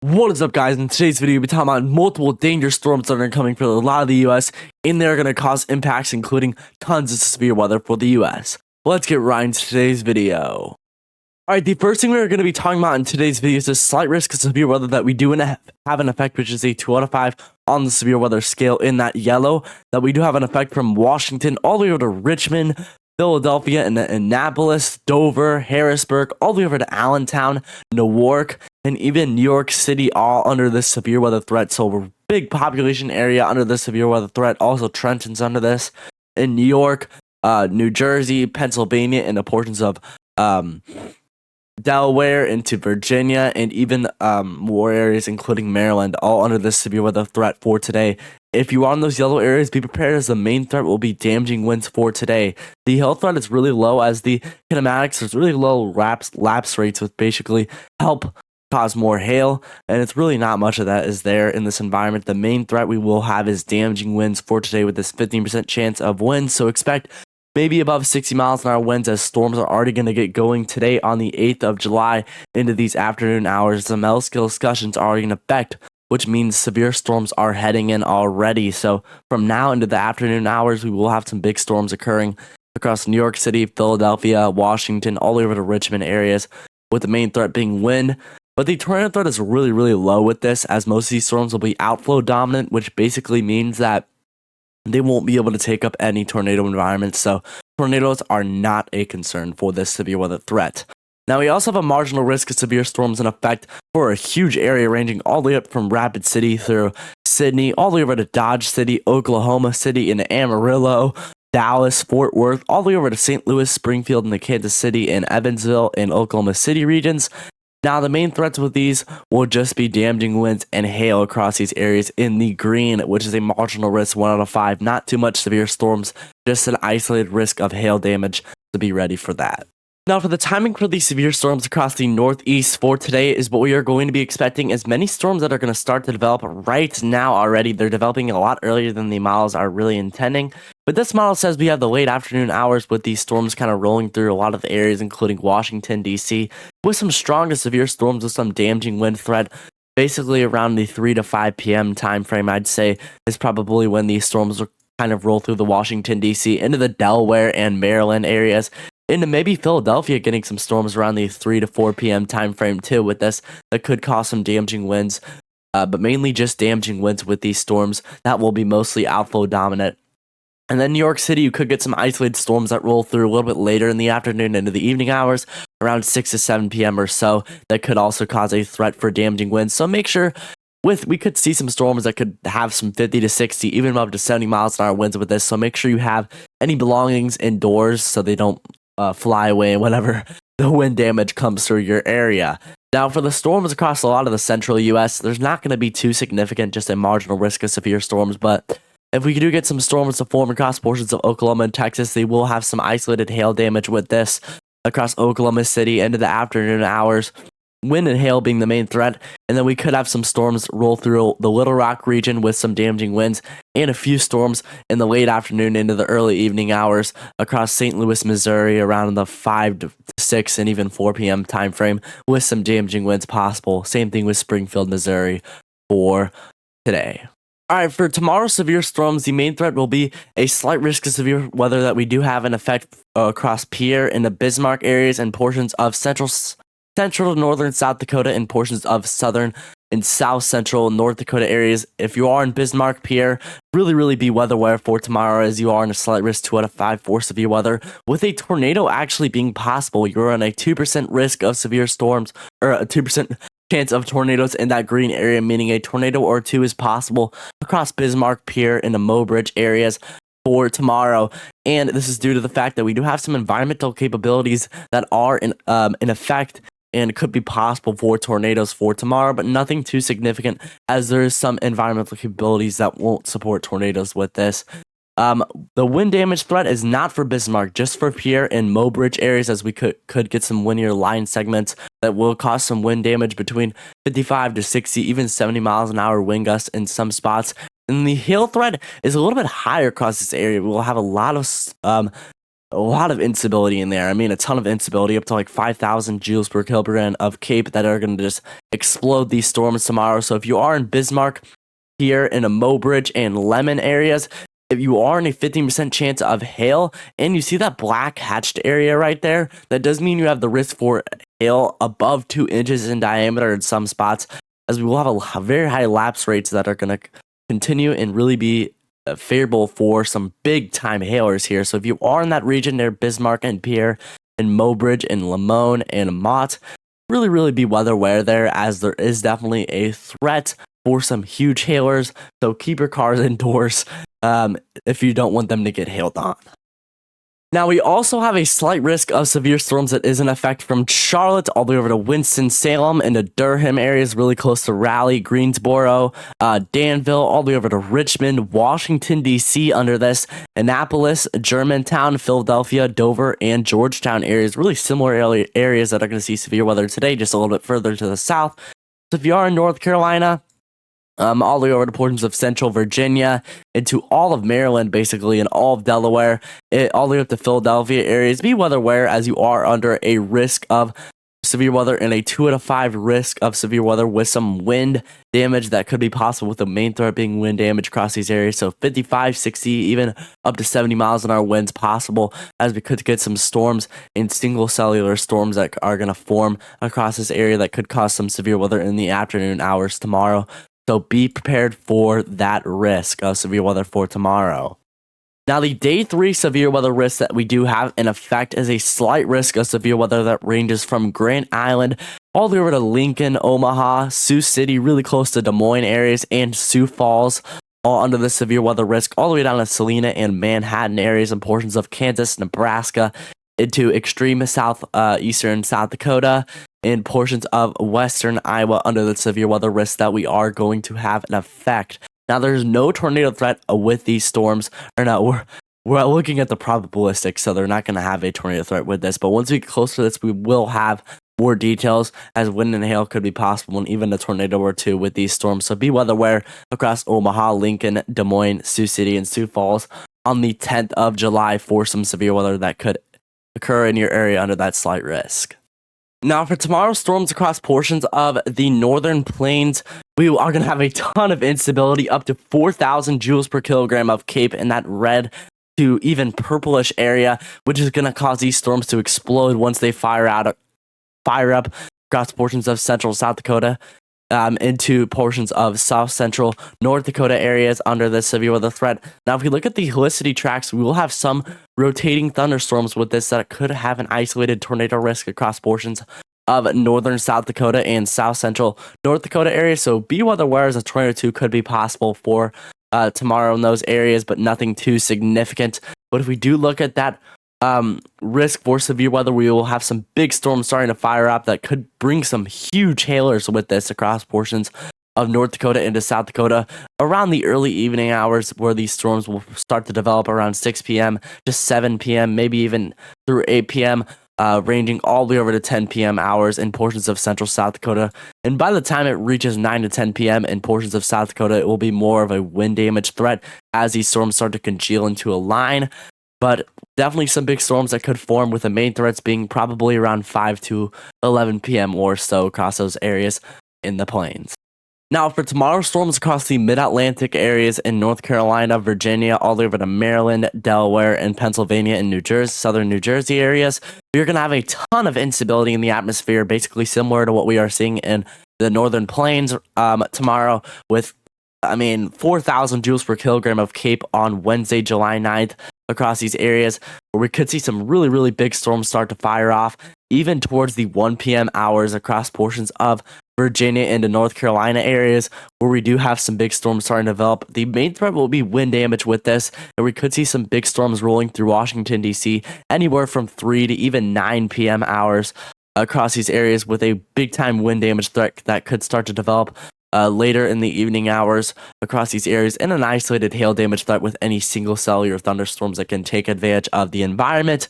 What is up, guys? In today's video, we'll be talking about multiple dangerous storms that are coming for a lot of the US, and they're going to cause impacts, including tons of severe weather for the US. Let's get right into today's video. Alright, the first thing we're going to be talking about in today's video is a slight risk of severe weather that we do have an effect, which is a 2 out of 5 on the severe weather scale in that yellow, that we do have an effect from Washington all the way over to Richmond, Philadelphia, and Annapolis, Dover, Harrisburg, all the way over to Allentown, Newark, and even New York City, all under this severe weather threat. So we're a big population area under this severe weather threat. Also, Trenton's under this. In New York, New Jersey, Pennsylvania, and the portions of Delaware into Virginia, and even more areas including Maryland, all under this severe weather threat for today. If you are in those yellow areas, be prepared, as the main threat will be damaging winds for today. The hail threat is really low, as the kinematics, there's really low lapse rates, which basically help cause more hail, and it's really not much of that is there in this environment. The main threat we will have is damaging winds for today, with this 15% chance of wind, so expect maybe above 60 miles an hour winds, as storms are already going to get going today on the 8th of July into these afternoon hours. The mel scale discussions are already in effect, which means severe storms are heading in already. So from now into the afternoon hours, we will have some big storms occurring across New York City, Philadelphia, Washington, all over the Richmond areas, with the main threat being wind. But the tornado threat is really, really low with this, as most of these storms will be outflow dominant, which basically means that they won't be able to take up any tornado environments. So tornadoes are not a concern for this severe weather threat. Now, we also have a marginal risk of severe storms in effect for a huge area ranging all the way up from Rapid City through Sydney, all the way over to Dodge City, Oklahoma City, and Amarillo, Dallas, Fort Worth, all the way over to St. Louis, Springfield, and the Kansas City and Evansville and Oklahoma City regions. Now, the main threats with these will just be damaging winds and hail across these areas in the green, which is a marginal risk 1 out of 5. Not too much severe storms, just an isolated risk of hail damage, so be ready for that. Now, for the timing for these severe storms across the Northeast for today is what we are going to be expecting, as many storms that are going to start to develop right now already. They're developing a lot earlier than the models are really intending. But this model says we have the late afternoon hours with these storms kind of rolling through a lot of the areas, including Washington, D.C., with some strong to severe storms with some damaging wind threat. Basically around the 3 to 5 p.m. time frame, I'd say, is probably when these storms will kind of roll through the Washington, D.C., into the Delaware and Maryland areas, into maybe Philadelphia, getting some storms around the 3 to 4 p.m. time frame too with this, that could cause some damaging winds, but mainly just damaging winds with these storms. That will be mostly outflow dominant. And then New York City, you could get some isolated storms that roll through a little bit later in the afternoon into the evening hours, around 6 to 7 p.m. or so, that could also cause a threat for damaging winds. So make sure, we could see some storms that could have some 50 to 60, even up to 70 miles an hour winds with this. So make sure you have any belongings indoors so they don't fly away whenever the wind damage comes through your area. Now, for the storms across a lot of the central U.S., there's not going to be too significant, just a marginal risk of severe storms. But if we do get some storms to form across portions of Oklahoma and Texas, they will have some isolated hail damage with this across Oklahoma City into the afternoon hours. Wind and hail being the main threat, and then we could have some storms roll through the Little Rock region with some damaging winds, and a few storms in the late afternoon into the early evening hours across St. Louis, Missouri, around the 5 to 6 and even 4 p.m. time frame, with some damaging winds possible. Same thing with Springfield, Missouri for today. Alright, for tomorrow's severe storms, the main threat will be a slight risk of severe weather that we do have an effect across Pierre and the Bismarck areas and portions of central to northern South Dakota and portions of southern and south central North Dakota areas. If you are in Bismarck, Pierre, really be weather aware for tomorrow, as you are in a slight risk 2 out of 5 for severe weather, with a tornado actually being possible. You're on a 2% risk of severe storms, or a 2% chance of tornadoes in that green area, meaning a tornado or two is possible across Bismarck, Pierre, and the Mobridge areas for tomorrow. And this is due to the fact that we do have some environmental capabilities that are in effect and could be possible for tornadoes for tomorrow, but nothing too significant, as there is some environmental capabilities that won't support tornadoes with this. The wind damage threat is not for Bismarck, just for Pierre and Mobridge areas, as we could get some windier line segments that will cause some wind damage between 55 to 60, even 70 miles an hour wind gusts in some spots. And the hail threat is a little bit higher across this area. We'll have a lot of a lot of instability in there. I mean, a ton of instability, up to like 5,000 joules per kilogram of CAPE that are going to just explode these storms tomorrow. So if you are in Bismarck, here in a Mobridge and Lemon areas, if you are in a 15% chance of hail, and you see that black hatched area right there, that does mean you have the risk for hail above 2 inches in diameter in some spots, as we will have a very high lapse rates that are going to continue and really be favorable for some big time hailers here. So if you are in that region near Bismarck and Pierre and Mobridge and Limon and Mott, really be weather aware there, as there is definitely a threat for some huge hailers. So keep your cars indoors if you don't want them to get hailed on. Now, we also have a slight risk of severe storms that is in effect from Charlotte all the way over to Winston-Salem and the Durham areas, really close to Raleigh, Greensboro, Danville, all the way over to Richmond, Washington, D.C. under this, Annapolis, Germantown, Philadelphia, Dover, and Georgetown areas, really similar areas that are going to see severe weather today, just a little bit further to the south. So if you are in North Carolina, all the way over to portions of central Virginia, into all of Maryland, basically, and all of Delaware, all the way up to Philadelphia areas, be weather aware as you are under a risk of severe weather and a 2 out of 5 risk of severe weather with some wind damage that could be possible, with the main threat being wind damage across these areas. So 55, 60, even up to 70 miles an hour winds possible, as we could get some storms and single cellular storms that are going to form across this area that could cause some severe weather in the afternoon hours tomorrow. So be prepared for that risk of severe weather for tomorrow. Now, the day 3 severe weather risk that we do have in effect is a slight risk of severe weather that ranges from Grand Island all the way over to Lincoln, Omaha, Sioux City, really close to Des Moines areas, and Sioux Falls, all under the severe weather risk, all the way down to Salina and Manhattan areas and portions of Kansas, Nebraska, into extreme eastern South Dakota, and portions of western Iowa under the severe weather risk that we are going to have an effect. Now, there's no tornado threat with these storms, or no, we're looking at the probabilistic, so they're not going to have a tornado threat with this. But once we get close to this, we will have more details, as wind and hail could be possible, and even a tornado or two with these storms. So be weather aware across Omaha, Lincoln, Des Moines, Sioux City, and Sioux Falls on the 10th of July for some severe weather that could occur in your area under that slight risk. Now, for tomorrow, storms across portions of the northern plains, we are going to have a ton of instability, up to 4,000 joules per kilogram of CAPE in that red to even purplish area, which is going to cause these storms to explode once they fire up across portions of central South Dakota, into portions of south central North Dakota areas under the severe weather threat. Now, if we look at the helicity tracks, we will have some rotating thunderstorms with this that could have an isolated tornado risk across portions of northern South Dakota and south central North Dakota areas. So be weather aware, as a tornado 2 could be possible for tomorrow in those areas, but nothing too significant. But if we do look at that risk for severe weather, we will have some big storms starting to fire up that could bring some huge hailers with this across portions of North Dakota into South Dakota around the early evening hours, where these storms will start to develop around 6 p.m. to 7 p.m., maybe even through 8 p.m., ranging all the way over to 10 p.m. hours in portions of central South Dakota. And by the time it reaches 9 to 10 p.m. in portions of South Dakota, it will be more of a wind damage threat as these storms start to congeal into a line. But definitely some big storms that could form, with the main threats being probably around 5 to 11 p.m. or so across those areas in the plains. Now, for tomorrow, storms across the mid-Atlantic areas in North Carolina, Virginia, all the way over to Maryland, Delaware, and Pennsylvania and New Jersey, southern New Jersey areas, we're going to have a ton of instability in the atmosphere, basically similar to what we are seeing in the northern plains tomorrow, with 4,000 joules per kilogram of CAPE on Wednesday, July 9th across these areas, where we could see some really big storms start to fire off, even towards the 1 p.m. hours across portions of Virginia into North Carolina areas, where we do have some big storms starting to develop. The main threat will be wind damage with this, and we could see some big storms rolling through Washington, D.C., anywhere from 3 to even 9 p.m. hours across these areas, with a big-time wind damage threat that could start to develop later in the evening hours across these areas, and an isolated hail damage threat with any single cellular thunderstorms that can take advantage of the environment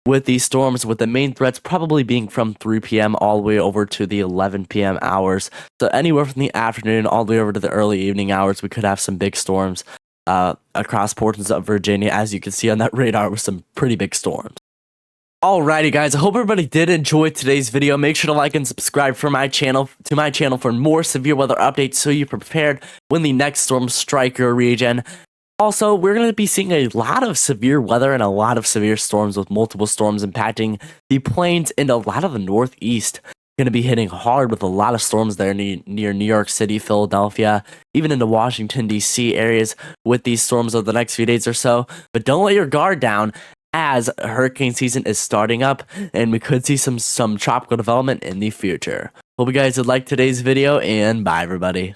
with these storms, with the main threats probably being from 3 p.m. all the way over to the 11 p.m. hours. So anywhere from the afternoon all the way over to the early evening hours, we could have some big storms across portions of Virginia, as you can see on that radar, with some pretty big storms. Alrighty guys, I hope everybody did enjoy today's video. Make sure to like and subscribe to my channel for more severe weather updates so you're prepared when the next storms strike your region. Also, we're going to be seeing a lot of severe weather and a lot of severe storms, with multiple storms impacting the plains and a lot of the northeast. Going to be hitting hard with a lot of storms there near New York City, Philadelphia, even into Washington, D.C. areas with these storms over the next few days or so. But don't let your guard down, as hurricane season is starting up and we could see some tropical development in the future. Hope you guys did like today's video, and bye everybody.